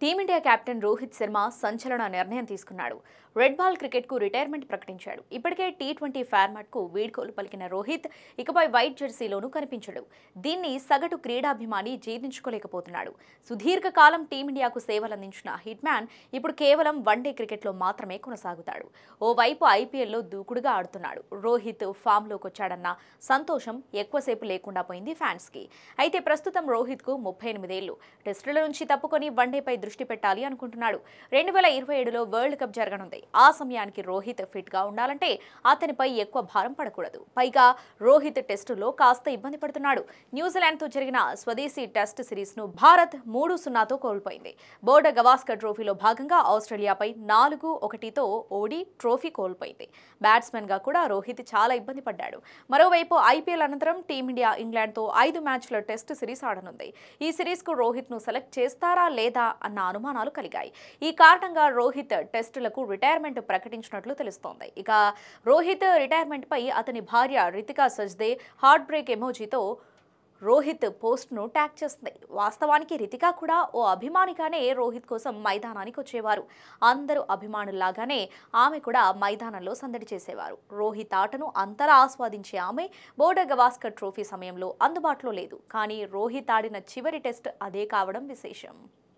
Team India captain Rohit Sharma సంచలన నిర్ణయం తీసుకున్నాడు. రెడ్ బాల్ క్రికెట్కు రిటైర్మెంట్ ప్రకటించాడు. ఇప్పటికే టీ20 ఫార్మాట్కు వీడ్కోలు పలికిన రోహిత్ ఇకపై వైట్ జెర్సీలోనూ కనిపించడు. దీన్ని సగటు క్రీడాభిమాని జీర్ణించుకోలేకపోతున్నాడు. సుదీర్ఘ కాలం టీమిండియాకు సేవలందించిన హిట్ మ్యాన్ ఇప్పుడు కేవలం వన్డే క్రికెట్లో మాత్రమే కొనసాగుతాడు. ఓవైపు ఐపీఎల్లో దూకుడుగా ఆడుతున్నాడు. రోహిత్ ఫామ్లోకి వచ్చాడన్న సంతోషం ఎక్కువసేపు లేకుండా పోయింది ఫ్యాన్స్కి. అయితే ప్రస్తుతం రోహిత్కు 38 ఏళ్లు. టెస్టుల నుంచి తప్పుకొని వన్డేపై దృష్టి పెట్టాలి అనుకుంటున్నాడు. 2027లో వరల్డ్ కప్ జరగనుంది. ఆ సమయానికి రోహిత్ ఫిట్ గా ఉండాలంటే అతనిపై ఎక్కువ భారం పడకూడదు. పైగా రోహిత్ టెస్టులో కాస్త ఇబ్బంది పడుతున్నాడు. న్యూజిలాండ్తో జరిగిన స్వదేశీ టెస్ట్ సిరీస్ ను భారత్ 3-0తో కోల్పోయింది. బోర్డర్ గవాస్కర్ ట్రోఫీలో భాగంగా ఆస్ట్రేలియాపై 4-1తో ఓడి ట్రోఫీ కోల్పోయింది. బ్యాట్స్మెన్ గా కూడా రోహిత్ చాలా ఇబ్బంది పడ్డాడు. మరోవైపు ఐపీఎల్ అనంతరం టీమిండియా ఇంగ్లాండ్తో 5 మ్యాచ్ల టెస్ట్ సిరీస్ ఆడనుంది. ఈ సిరీస్ కు రోహిత్ ను సెలెక్ట్ చేస్తారా లేదా అన్న అనుమానాలు కలిగాయి. ఈ కారణంగా రోహిత్ టెస్టులకు రిటైర్మెంట్ ప్రకటించినట్లు తెలుస్తోంది. ఇక రోహిత్ రిటైర్మెంట్ పై అతని భార్య రితికా సజ్దే హార్ట్ బ్రేక్ ఎమోజీతో రోహిత్ పోస్ట్ను ట్యాగ్ చేస్తుంది. వాస్తవానికి రితికా కూడా ఓ అభిమానిగానే రోహిత్ కోసం మైదానానికి వచ్చేవారు. అందరూ అభిమానుల్లాగానే ఆమె కూడా మైదానంలో సందడి చేసేవారు. రోహిత్ ఆటను అంతలా ఆస్వాదించే ఆమె బోర్డర్ గవాస్కర్ ట్రోఫీ సమయంలో అందుబాటులో లేదు. కానీ రోహిత్ ఆడిన చివరి టెస్ట్ అదే కావడం విశేషం.